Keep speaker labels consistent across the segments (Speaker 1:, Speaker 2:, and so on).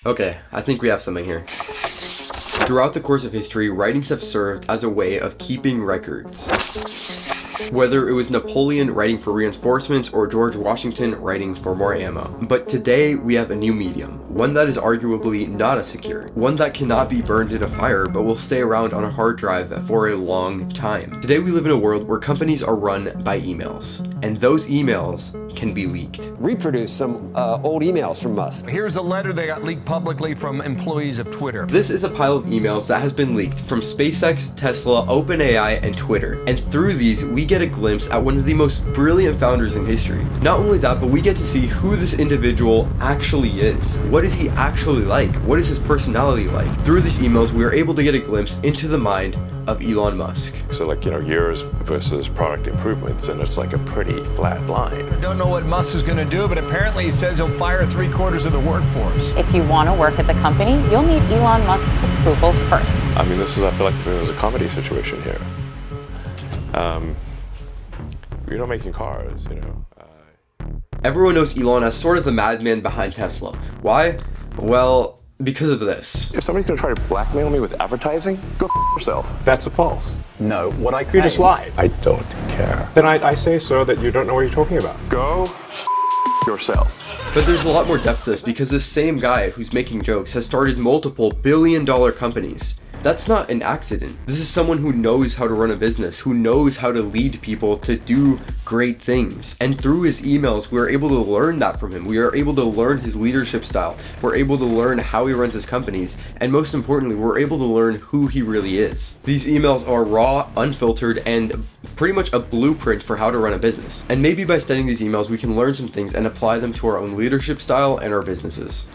Speaker 1: Okay, I think we have something here. Throughout the course of history, writings have served as a way of keeping records. Whether it was Napoleon writing for reinforcements or George Washington writing for more ammo. But today we have a new medium, one that is arguably not as secure, one that cannot be burned in a fire but will stay around on a hard drive for a long time. Today we live in a world where companies are run by emails, and those emails can be leaked.
Speaker 2: Reproduce some old emails from Musk.
Speaker 3: Here's a letter that got leaked publicly from employees of Twitter.
Speaker 1: This is a pile of emails that has been leaked from SpaceX, Tesla, OpenAI, and Twitter. And through these, we get a glimpse at one of the most brilliant founders in history. Not only that, but we get to see who this individual actually is. What is he actually like? What is his personality like? Through these emails, we are able to get a glimpse into the mind of Elon Musk.
Speaker 4: So years versus product improvements, and it's like a pretty flat line.
Speaker 3: I don't know what Musk is going to do, but apparently he says he'll fire 3/4 of the workforce.
Speaker 5: If you want to work at the company, you'll need Elon Musk's approval first.
Speaker 4: I mean, I feel like it was a comedy situation here. You're not making cars,
Speaker 1: Everyone knows Elon as sort of the madman behind Tesla. Why? Well, because of this.
Speaker 4: If somebody's gonna try to blackmail me with advertising, go yourself.
Speaker 6: That's false.
Speaker 7: No, what I
Speaker 6: You just lied.
Speaker 4: I don't care.
Speaker 6: Then I say so that you don't know what you're talking about.
Speaker 4: Go yourself.
Speaker 1: But there's a lot more depth to this because this same guy who's making jokes has started multiple billion-dollar companies. That's not an accident. This is someone who knows how to run a business, who knows how to lead people to do great things. And through his emails, we're able to learn that from him. We are able to learn his leadership style. We're able to learn how he runs his companies. And most importantly, we're able to learn who he really is. These emails are raw, unfiltered, and pretty much a blueprint for how to run a business. And maybe by studying these emails, we can learn some things and apply them to our own leadership style and our businesses.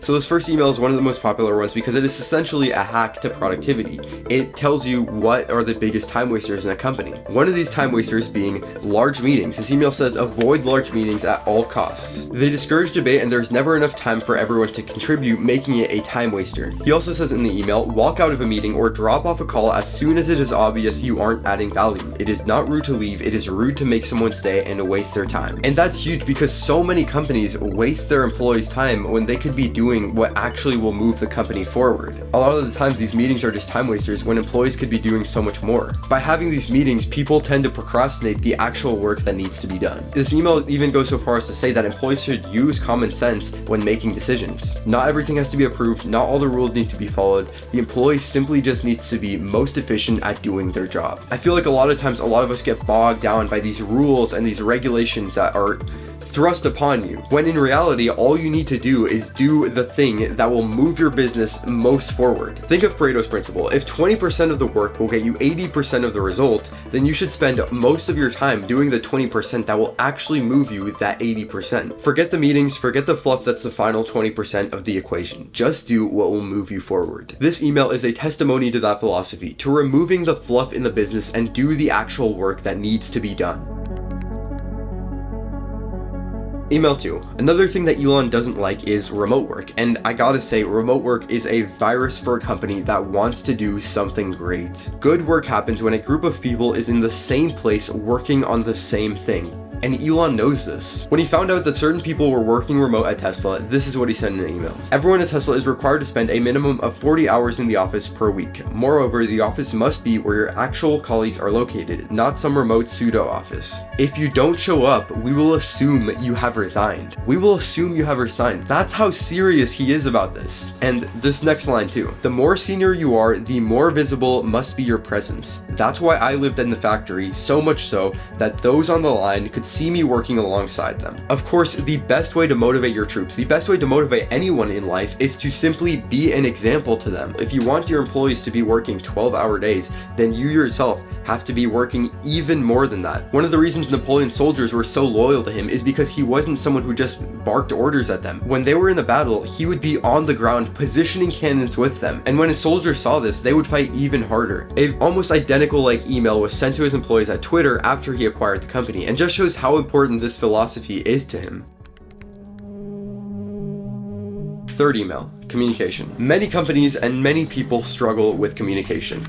Speaker 1: So this first email is one of the most popular ones because it is essentially a hack to productivity. It tells you what are the biggest time wasters in a company. One of these time wasters being large meetings. This email says avoid large meetings at all costs. They discourage debate and there's never enough time for everyone to contribute, making it a time waster. He also says in the email, walk out of a meeting or drop off a call as soon as it is obvious you aren't adding value. It is not rude to leave, it is rude to make someone stay and to waste their time. And that's huge because so many companies waste their employees' time when they could be doing what actually will move the company forward. A lot of the times these meetings are just time wasters when employees could be doing so much more. By having these meetings, people tend to procrastinate the actual work that needs to be done. This email even goes so far as to say that employees should use common sense when making decisions. Not everything has to be approved, not all the rules need to be followed. The employee simply just needs to be most efficient at doing their job. I feel like a lot of times a lot of us get bogged down by these rules and these regulations that are thrust upon you, when in reality all you need to do is do the thing that will move your business most forward. Think of Pareto's principle. If 20% of the work will get you 80% of the result, then you should spend most of your time doing the 20% that will actually move you that 80%. Forget the meetings, forget the fluff that's the final 20% of the equation. Just do what will move you forward. This email is a testimony to that philosophy, to removing the fluff in the business and do the actual work that needs to be done. Email 2. Another thing that Elon doesn't like is remote work, and I gotta say, remote work is a virus for a company that wants to do something great. Good work happens when a group of people is in the same place working on the same thing. And Elon knows this. When he found out that certain people were working remote at Tesla, this is what he said in an email. Everyone at Tesla is required to spend a minimum of 40 hours in the office per week. Moreover, the office must be where your actual colleagues are located, not some remote pseudo office. If you don't show up, we will assume you have resigned. We will assume you have resigned. That's how serious he is about this. And this next line too. The more senior you are, the more visible must be your presence. That's why I lived in the factory, so much so that those on the line could see me working alongside them. Of course, the best way to motivate your troops, the best way to motivate anyone in life is to simply be an example to them. If you want your employees to be working 12-hour days, then you yourself have to be working even more than that. One of the reasons Napoleon's soldiers were so loyal to him is because he wasn't someone who just barked orders at them. When they were in the battle, he would be on the ground positioning cannons with them. And when his soldiers saw this, they would fight even harder. An almost identical email was sent to his employees at Twitter after he acquired the company, and just shows how important this philosophy is to him. Third email, communication. Many companies and many people struggle with communication.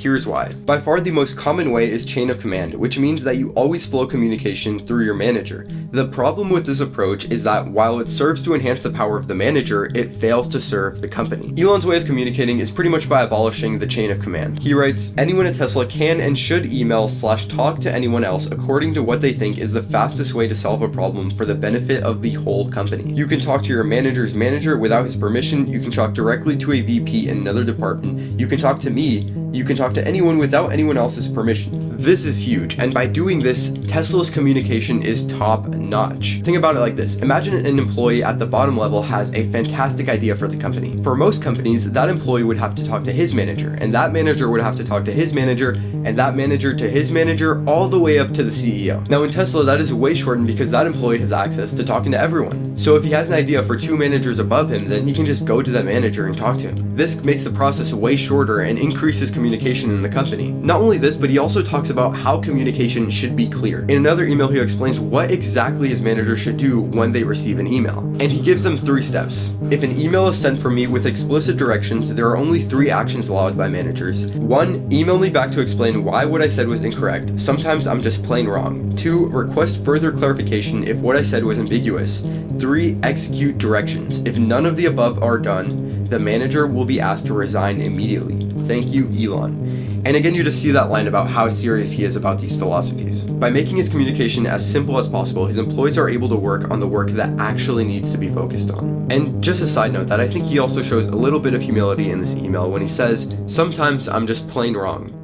Speaker 1: Here's why. By far the most common way is chain of command, which means that you always flow communication through your manager. The problem with this approach is that while it serves to enhance the power of the manager, it fails to serve the company. Elon's way of communicating is pretty much by abolishing the chain of command. He writes, anyone at Tesla can and should email/talk to anyone else according to what they think is the fastest way to solve a problem for the benefit of the whole company. You can talk to your manager's manager without his permission. You can talk directly to a VP in another department. You can talk to me. You can talk to anyone without anyone else's permission. This is huge, and by doing this, Tesla's communication is top notch. Think about it like this. Imagine an employee at the bottom level has a fantastic idea for the company. For most companies, that employee would have to talk to his manager, and that manager would have to talk to his manager, and that manager to his manager, all the way up to the CEO. Now in Tesla, that is way shortened because that employee has access to talking to everyone. So if he has an idea for 2 managers above him, then he can just go to that manager and talk to him. This makes the process way shorter and increases communication in the company. Not only this, but he also talks about how communication should be clear. In another email, he explains what exactly his manager should do when they receive an email. And he gives them 3 steps. If an email is sent from me with explicit directions, there are only 3 actions allowed by managers. 1, email me back to explain why what I said was incorrect. Sometimes I'm just plain wrong. 2, request further clarification if what I said was ambiguous. 3, execute directions. If none of the above are done, the manager will be asked to resign immediately. Thank you, Elon. And again, you just see that line about how serious he is about these philosophies. By making his communication as simple as possible, his employees are able to work on the work that actually needs to be focused on. And just a side note, that I think he also shows a little bit of humility in this email when he says, sometimes I'm just plain wrong.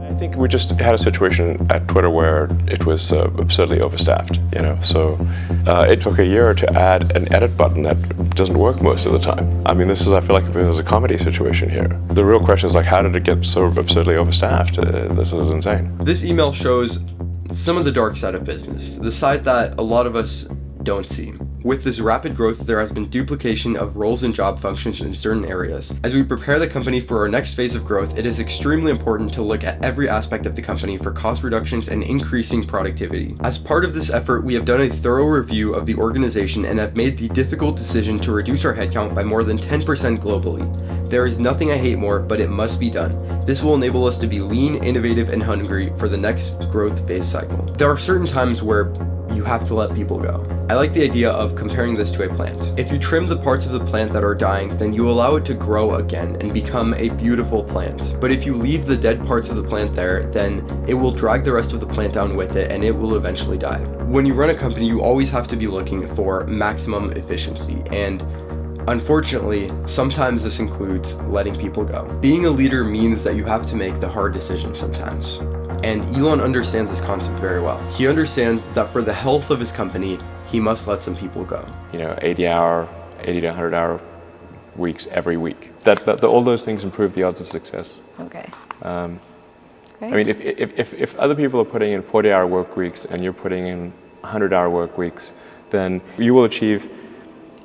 Speaker 4: I think we just had a situation at Twitter where it was absurdly overstaffed, so it took a year to add an edit button that doesn't work most of the time. I mean, I feel like there's a comedy situation here. The real question is how did it get so absurdly overstaffed? This is insane.
Speaker 1: This email shows some of the dark side of business, the side that a lot of us don't see. With this rapid growth, there has been duplication of roles and job functions in certain areas. As we prepare the company for our next phase of growth, it is extremely important to look at every aspect of the company for cost reductions and increasing productivity. As part of this effort, we have done a thorough review of the organization and have made the difficult decision to reduce our headcount by more than 10% globally. There is nothing I hate more, but it must be done. This will enable us to be lean, innovative, and hungry for the next growth phase cycle. There are certain times where you have to let people go. I like the idea of comparing this to a plant. If you trim the parts of the plant that are dying, then you allow it to grow again and become a beautiful plant. But if you leave the dead parts of the plant there, then it will drag the rest of the plant down with it and it will eventually die. When you run a company, you always have to be looking for maximum efficiency, and unfortunately, sometimes this includes letting people go. Being a leader means that you have to make the hard decisions sometimes. And Elon understands this concept very well. He understands that for the health of his company, he must let some people go.
Speaker 4: 80 to 100-hour weeks every week. All those things improve the odds of success.
Speaker 5: Okay.
Speaker 4: I mean, if other people are putting in 40-hour work weeks and you're putting in 100-hour work weeks, then you will achieve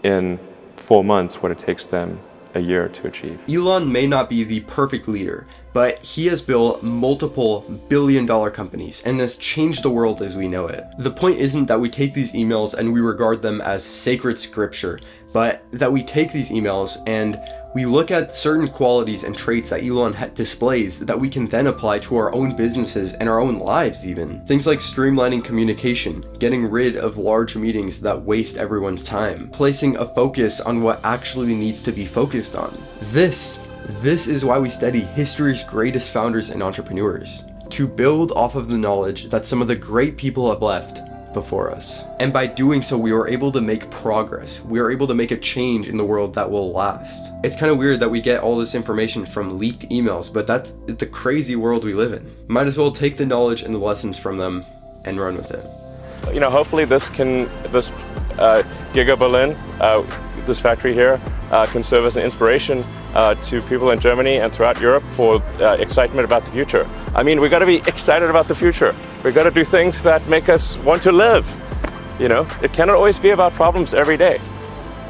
Speaker 4: in 4 months what it takes them a year to achieve.
Speaker 1: Elon may not be the perfect leader, but he has built multiple billion-dollar companies and has changed the world as we know it. The point isn't that we take these emails and we regard them as sacred scripture, but that we take these emails and we look at certain qualities and traits that Elon displays that we can then apply to our own businesses and our own lives even. Things like streamlining communication, getting rid of large meetings that waste everyone's time, placing a focus on what actually needs to be focused on. This is why we study history's greatest founders and entrepreneurs, to build off of the knowledge that some of the great people have left before us. And by doing so, we are able to make progress. We are able to make a change in the world that will last. It's kind of weird that we get all this information from leaked emails, but that's the crazy world we live in. Might as well take the knowledge and the lessons from them and run with it.
Speaker 4: Hopefully this Giga Berlin, this factory here, can serve as an inspiration to people in Germany and throughout Europe for excitement about the future. I mean, we got to be excited about the future. We got to do things that make us want to live. It cannot always be about problems every day.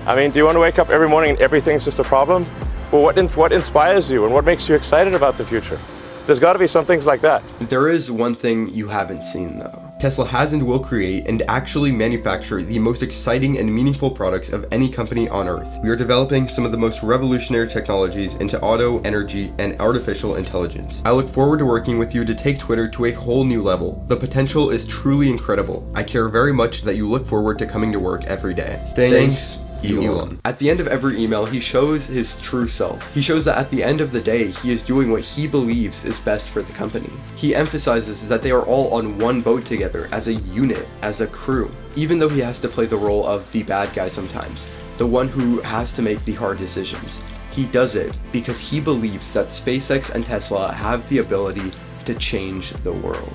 Speaker 4: I mean, do you want to wake up every morning and everything's just a problem? Well, what inspires you and what makes you excited about the future? There's got to be some things like that.
Speaker 1: There is one thing you haven't seen though. Tesla has and will create and actually manufacture the most exciting and meaningful products of any company on Earth. We are developing some of the most revolutionary technologies into auto, energy, and artificial intelligence. I look forward to working with you to take Twitter to a whole new level. The potential is truly incredible. I care very much that you look forward to coming to work every day. Thanks. Elon. At the end of every email, he shows his true self. He shows that at the end of the day, he is doing what he believes is best for the company. He emphasizes that they are all on one boat together, as a unit, as a crew. Even though he has to play the role of the bad guy sometimes, the one who has to make the hard decisions. He does it because he believes that SpaceX and Tesla have the ability to change the world.